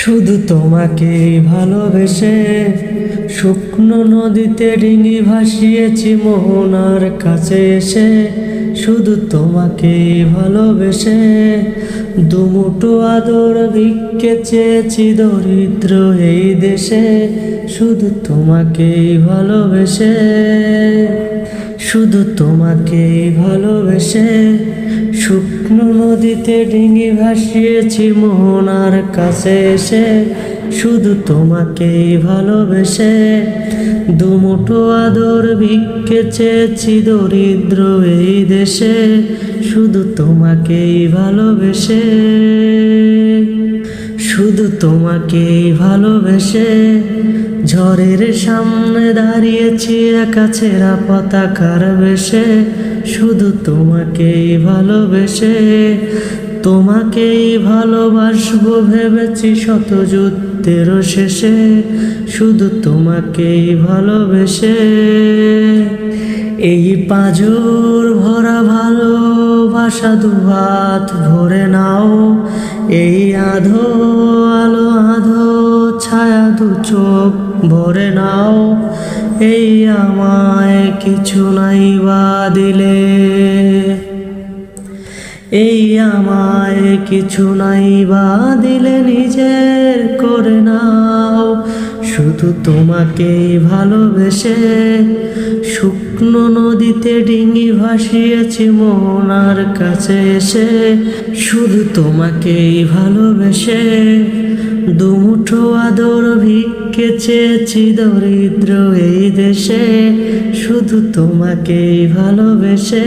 শুধু তোমাকেই ভালোবেসে শুকনো নদীতে ডিঙি ভাসিয়েছি মোহনার কাছে এসে। শুধু তোমাকেই ভালোবেসে দুমুঠো আদর ভিক্ষে চেয়েছি দরিদ্র এই দেশে। শুধু তোমাকেই ভালোবেসে, শুধু তোমাকেই ভালোবেসে শুকনো নদীতে ডিঙি ভাসিয়েছি মোহনার কাছে এসে। শুধু তোমাকেই ভালোবেসে দুমুঠো আদর ভিক্ষে চেয়েছি দরিদ্র এই দেশে। শুধু তোমাকেই ভালোবেসে, শুধু তোমাকেই ভালোবেসে ঝড়ের সামনে দাঁড়িয়েছি একা ছেঁড়া পতাকার বেশে। শুধু তোমাকেই ভালোবেসে, তোমাকেই ভালোবাসবো ভেবেছি শত যুদ্ধের শেষে। শুধু তোমাকেই ভালোবেসে এই পাঁজর ভরা ভালোবাসা দুহাত ভরে নাও। এই আধো আলো আধো ছায়া দু চোখ ভরে নাও। এই আমায় কিছু নাই বা দিলে, এই আমায় কিছু নাই বা দিলে নিজের করে নাও। শুধু তোমাকেই ভালোবেসে শুকনো নদীতে ডিঙি ভাসিয়েছি মোহনার কাছে এসে। শুধু তোমাকেই ভালোবেসে দুমুঠো আদর ভিক্ষে চেয়েছি দরিদ্র এই দেশে। শুধু তোমাকেই ভালোবেসে।